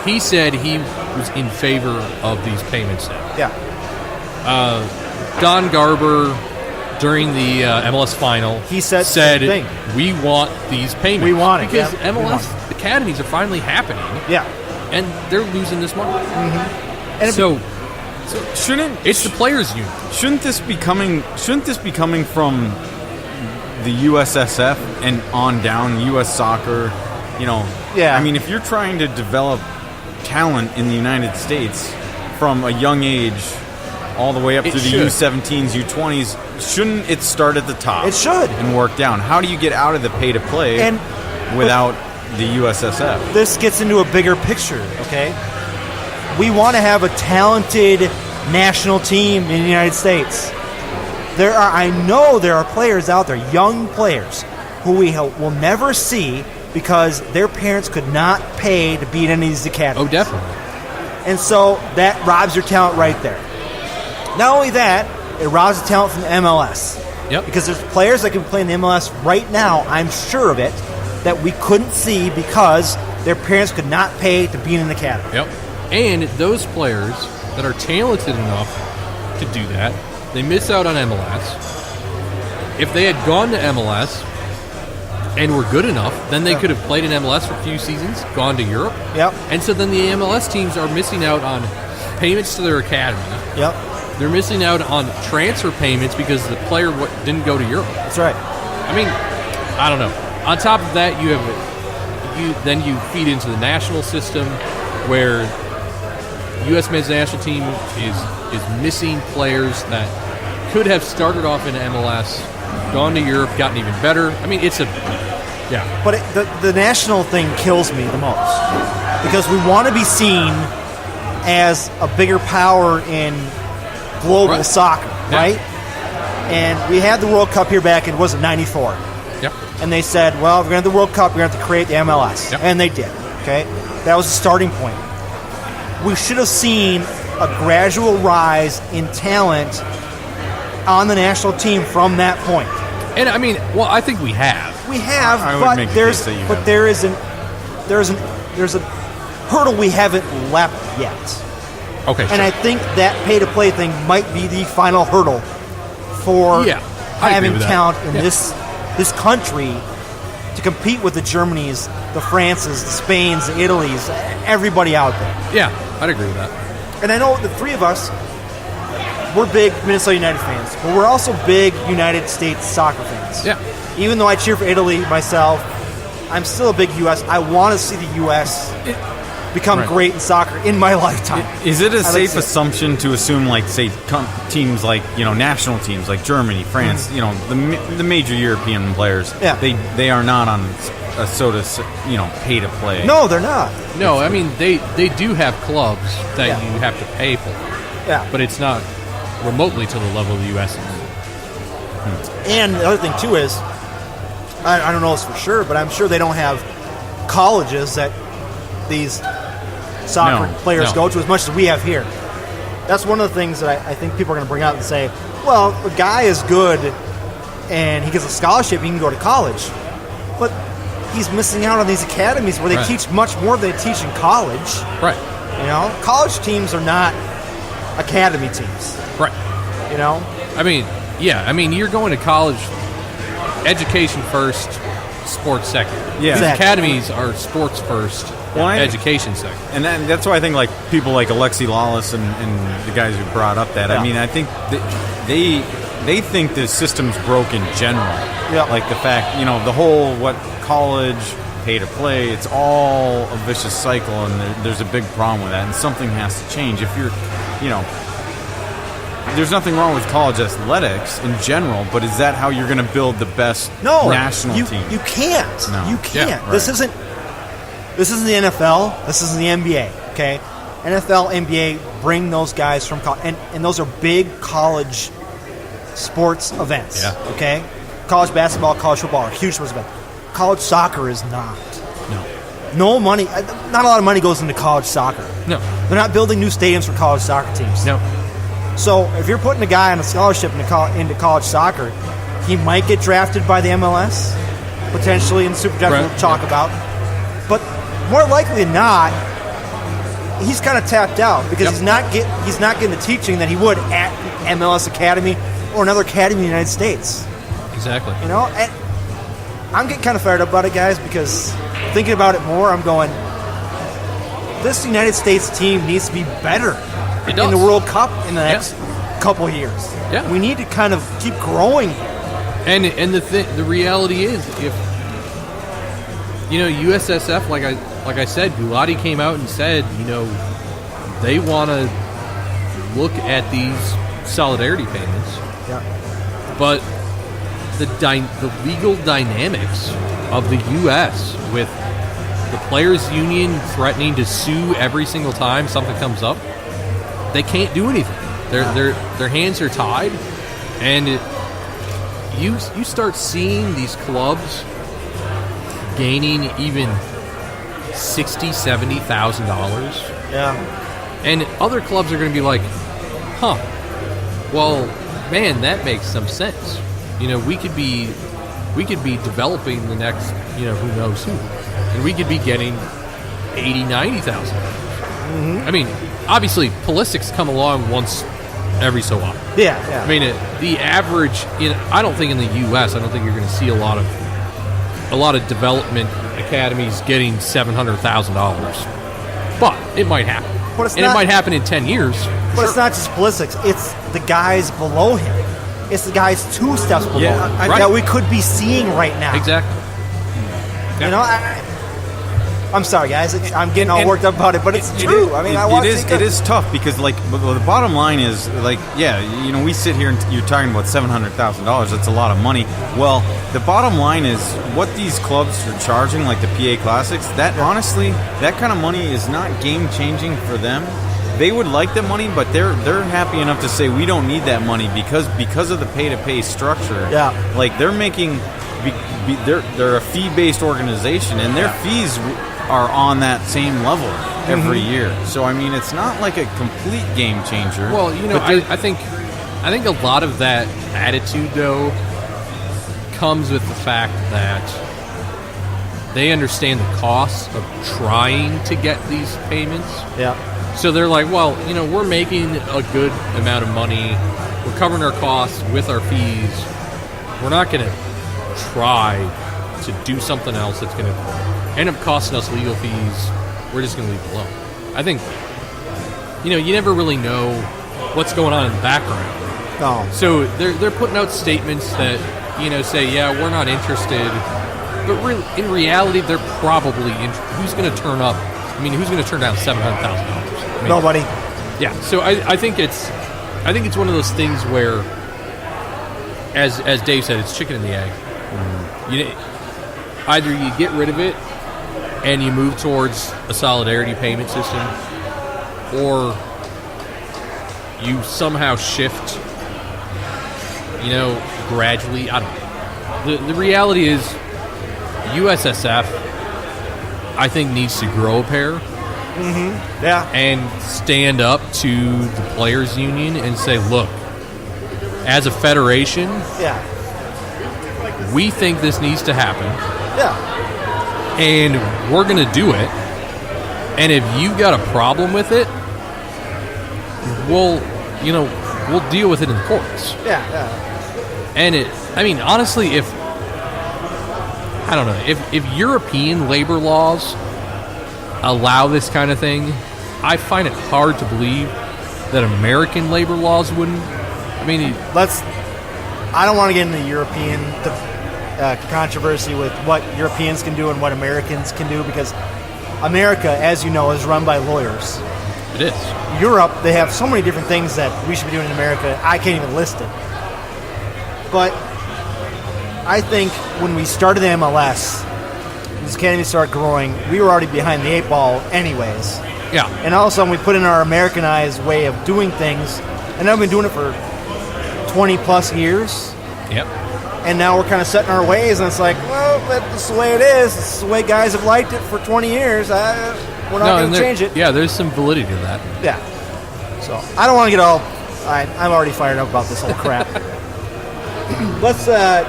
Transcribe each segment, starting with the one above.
he said he was in favor of these payments now. Yeah. Don Garber, during the MLS final, he said we want these payments. We want it. Because MLS academies are finally happening. Yeah. And they're losing this money. Mm-hmm. And so shouldn't it's the players' union? Shouldn't this be coming from the USSF and on down, U.S. Soccer? Yeah. I mean, if you're trying to develop talent in the United States from a young age all the way up to the U17s, U20s, shouldn't it start at the top? It should. And work down. How do you get out of the pay-to-play without the USSF? This gets into a bigger picture, okay? We want to have a talented national team in the United States. I know there are players out there, young players, who we will never see because their parents could not pay to be in any of these academies. Oh, definitely. And so that robs your talent right there. Not only that, it robs the talent from the MLS. Yep. Because there's players that can play in the MLS right now, I'm sure of it, that we couldn't see because their parents could not pay to be in an academy. Yep. And those players that are talented enough to do that, they miss out on MLS. If they had gone to MLS and were good enough, then they could have played in MLS for a few seasons, gone to Europe. Yep. And so then the MLS teams are missing out on payments to their academy. Yep. They're missing out on transfer payments because the player didn't go to Europe. That's right. I mean, I don't know. On top of that, you feed into the national system where U.S. men's national team is missing players that could have started off in MLS, gone to Europe, gotten even better. I mean, yeah. But the national thing kills me the most because we want to be seen as a bigger power in global soccer, right? And we had the World Cup here back in, was it 94? Yep. And they said, well, if we're going to have the World Cup, we're going to have to create the MLS. Yep. And they did, okay? That was the starting point. We should have seen a gradual rise in talent on the national team from that point. And I mean, well, I think we have. We have, but there's a hurdle we haven't leapt yet. Okay. And I think that pay-to-play thing might be the final hurdle for having talent in this country to compete with the Germanys, the Frances, the Spains, the Italys, everybody out there. Yeah, I'd agree with that. And I know the three of us, we're big Minnesota United fans, but we're also big United States soccer fans. Yeah. Even though I cheer for Italy myself, I'm still a big U.S. I want to see the U.S. become great in soccer in my lifetime. Is it a safe assumption to assume, like, say, teams like, national teams like Germany, France, the major European players, they are not on a pay to play? No, they're not. No, I mean, they do have clubs that you have to pay for. Yeah. But it's not remotely to the level of the U.S. And the other thing, too, is, I don't know this for sure, but I'm sure they don't have colleges that these soccer players go to as much as we have here. That's one of the things that I think people are going to bring out and say, well, a guy is good and he gets a scholarship, he can go to college. But he's missing out on these academies where they teach much more than they teach in college. Right. College teams are not academy teams. Right. I mean, you're going to college, education first, sports second. Yeah. These academies are sports first, education second. And that's why I think people like Alexi Lawless and the guys who brought up that. I mean, I think they think the system's broke in general. Yeah. Like the fact, the whole college, pay to play, it's all a vicious cycle, and there's a big problem with that, and something has to change. If you're, there's nothing wrong with college athletics in general, but is that how you're going to build the best national team? You can't. No. You can't. Yeah, right. This isn't the NFL. This isn't the NBA. Okay, NFL, NBA bring those guys from college, and those are big college sports events. Yeah. Okay, college basketball, college football are huge sports events. College soccer is not. No money. Not a lot of money goes into college soccer. No. They're not building new stadiums for college soccer teams. No. So if you're putting a guy on a scholarship into college soccer, he might get drafted by the MLS, potentially in the Super Draft we'll talk about. But more likely than not, he's kind of tapped out because he's not getting the teaching that he would at MLS Academy or another academy in the United States. Exactly. You know, and I'm getting kind of fired up about it, guys, because thinking about it more, I'm going, this United States team needs to be better in the World Cup in the next couple years. Yeah. We need to kind of keep growing. And the reality is, if USSF, like I said, Gulati came out and said, they want to look at these solidarity payments. Yeah. But the legal dynamics of the U.S. with the players' union threatening to sue every single time something comes up, they can't do anything. Their hands are tied, and you start seeing these clubs gaining even $60,000, $70,000. Yeah. And other clubs are going to be like, well, man, that makes some sense. We could be developing the next, who knows who. And we could be getting $80,000, $90,000. I mean, obviously, Pulisic's come along once every so often. Yeah. I mean, the average, I don't think in the U.S., I don't think you're going to see a lot of development academies getting $700,000. But it might happen. It might happen in 10 years. But it's not just Pulisic. It's the guys below him. It's the guys 2 steps below that we could be seeing right now. Exactly. Yeah. I'm sorry, guys. I'm getting all worked up about it, but it's true. I mean, it is tough because, the bottom line is, we sit here and you're talking about $700,000. That's a lot of money. Well, the bottom line is what these clubs are charging, like the PA Classics. That honestly, that kind of money is not game changing for them. They would like the money, but they're happy enough to say we don't need that money because of the pay-to-pay structure. Yeah, they're making. They're a fee-based organization, and their fees are on that same level every year. So I mean, it's not like a complete game changer. Well, I think a lot of that attitude though comes with the fact that they understand the cost of trying to get these payments. Yeah. So they're like, well, we're making a good amount of money. We're covering our costs with our fees. We're not going to try to do something else that's going to end up costing us legal fees. We're just going to leave it alone. I think, you never really know what's going on in the background. No. So they're putting out statements that, say, yeah, we're not interested. But in reality, they're probably who's going to turn up? I mean, who's going to turn down $700,000? Nobody. Yeah. So I think it's one of those things where, as Dave said, it's chicken and the egg. Either you get rid of it and you move towards a solidarity payment system, or you somehow shift, gradually. I don't know. The reality is USSF, I think, needs to grow a pair. Mm-hmm. Yeah. And stand up to the players' union and say, look, as a federation, we think this needs to happen. Yeah. And we're going to do it. And if you got a problem with it, we'll deal with it in the courts. Yeah. And honestly, if European labor laws allow this kind of thing, I find it hard to believe that American labor laws wouldn't. I don't want to get into European controversy with what Europeans can do and what Americans can do, because America, as you know, is run by lawyers. It is. Europe, they have so many different things that we should be doing in America. I can't even list it. But I think when we started the MLS, this academy started growing, we were already behind the 8 ball anyways. Yeah. And all of a sudden we put in our Americanized way of doing things, and I've been doing it for 20 plus years. Yep. And now we're kind of setting our ways, and it's like, well, that's the way it is. It's the way guys have liked it for 20 years. We're not going to change it. Yeah, there's some validity to that. Yeah. So I don't want to get all... I'm already fired up about this whole crap. Let's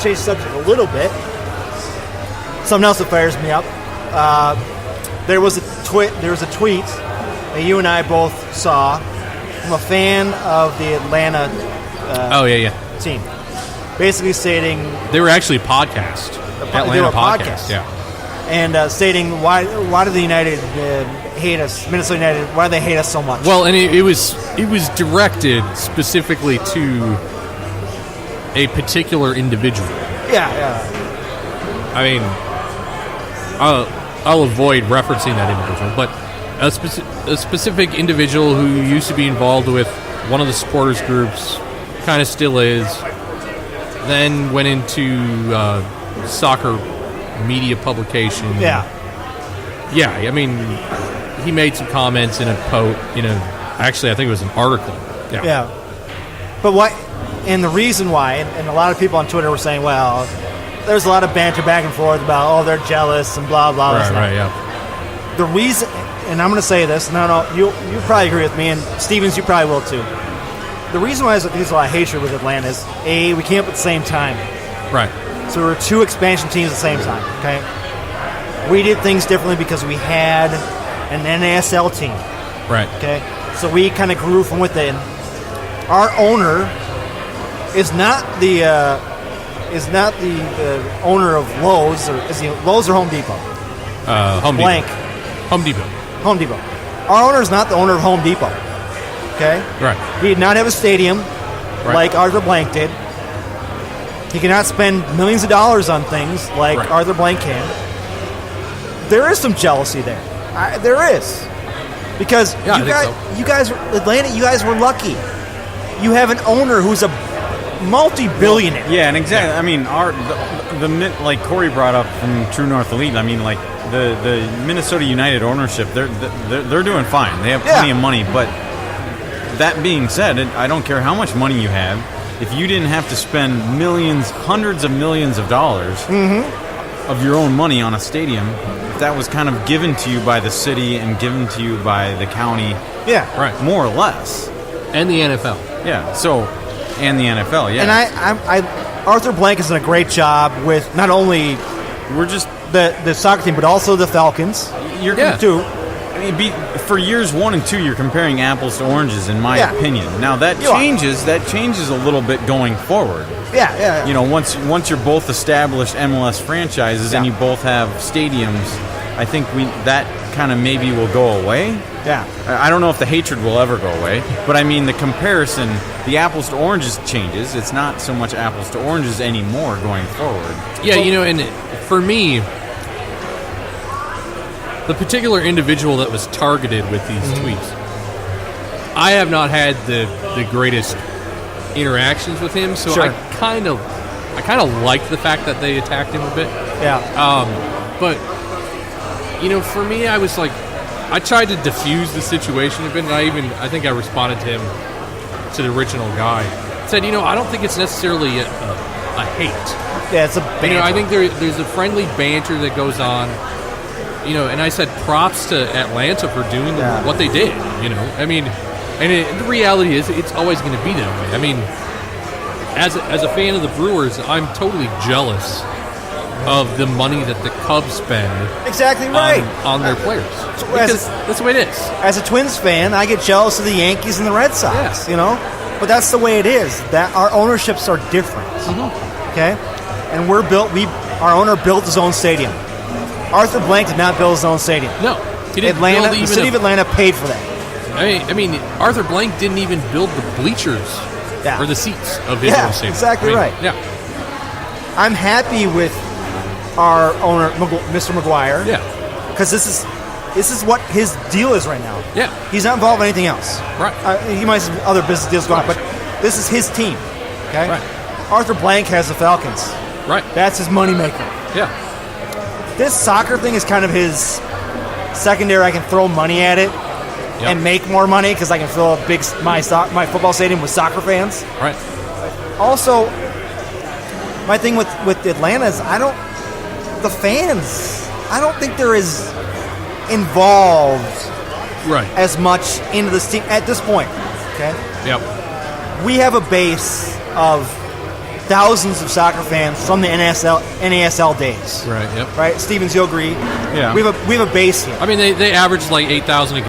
change the subject a little bit. Something else that fires me up. There was a tweet that you and I both saw from a fan of the Atlanta team, basically stating they were actually podcast. Atlanta podcast, yeah. And stating why do the United hate us? Minnesota United, why do they hate us so much? Well, and it was directed specifically to a particular individual. Yeah. I mean, I'll avoid referencing that individual, but a specific individual who used to be involved with one of the supporters groups, kind of still is, then went into soccer media publication. Yeah. I mean, he made some comments in a actually I think it was an article. Yeah. But what? And the reason why, and a lot of people on Twitter were saying, well, there's a lot of banter back and forth about, they're jealous and blah, blah, blah. Right, yeah. The reason, and I'm going to say this, no, you probably agree with me, and Stevens, you probably will too. The reason why there's a lot of hatred with Atlanta is, A, we came up at the same time. Right. So we were two expansion teams at the same time, okay? We did things differently because we had an NASL team. Right. Okay? So we kind of grew from within. Our owner is not the owner of Lowe's, or is he Lowe's or Home Depot? Home Blank. Depot. Home Depot. Home Depot. Our owner is not the owner of Home Depot. Okay? Right. He did not have a stadium like Arthur Blank did. He cannot spend millions of dollars on things like Arthur Blank can. There is some jealousy there. There is. Because you guys, Atlanta, you guys were lucky. You have an owner who's a multi-billionaire. Yeah, and exactly. I mean, the like Corey brought up from True North Elite. I mean, like the Minnesota United ownership, they're doing fine. They have plenty of money. But that being said, I don't care how much money you have. If you didn't have to spend millions, hundreds of millions of dollars of your own money on a stadium, if that was kind of given to you by the city and given to you by the county, more or less, and the NFL, and the NFL, And I Arthur Blank has done a great job with not only the soccer team, but also the Falcons. You're going to. I mean, for years 1 and 2, you're comparing apples to oranges, in my opinion. Now that changes a little bit going forward. Yeah. You know, once you're both established MLS franchises and you both have stadiums, I think that kind of maybe will go away. Yeah. I don't know if the hatred will ever go away, but I mean the comparison, the apples to oranges changes. It's not so much apples to oranges anymore going forward. Yeah, and for me, the particular individual that was targeted with these tweets, I have not had the greatest interactions with him, so I kind of like the fact that they attacked him a bit. Yeah. But for me, I was like, I tried to diffuse the situation a bit, and I think I responded to him, to the original guy, said, I don't think it's necessarily a hate. Yeah, it's a banter. I think there's a friendly banter that goes on. And I said props to Atlanta for doing what they did. I mean, the reality is it's always going to be that way. I mean, as a fan of the Brewers, I'm totally jealous of the money that the Cubs spend. Exactly right on their players. Because that's the way it is. As a Twins fan, I get jealous of the Yankees and the Red Sox. Yeah. But that's the way it is. That our ownerships are different. Okay, and our owner built his own stadium. Arthur Blank did not build his own stadium. No, he didn't. The city of Atlanta paid for that. I mean, Arthur Blank didn't even build the bleachers or the seats of his own stadium. Exactly right. Yeah, I'm happy with our owner, Mr. McGuire. Yeah, because this is what his deal is right now. Yeah, he's not involved in anything else. Right. He might have other business deals going on, but this is his team. Okay. Right. Arthur Blank has the Falcons. Right. That's his moneymaker. Yeah. This soccer thing is kind of his secondary. I can throw money at it and make more money because I can fill my football stadium with soccer fans. Right. Also, my thing with Atlanta is I don't think they're as involved as much into this team at this point. Okay. Yep. We have a base of thousands of soccer fans from the NASL days. Right. Yep. Right. Stevens, you'll agree. Yeah. We have a base here. I mean, they average like 8,000 a game.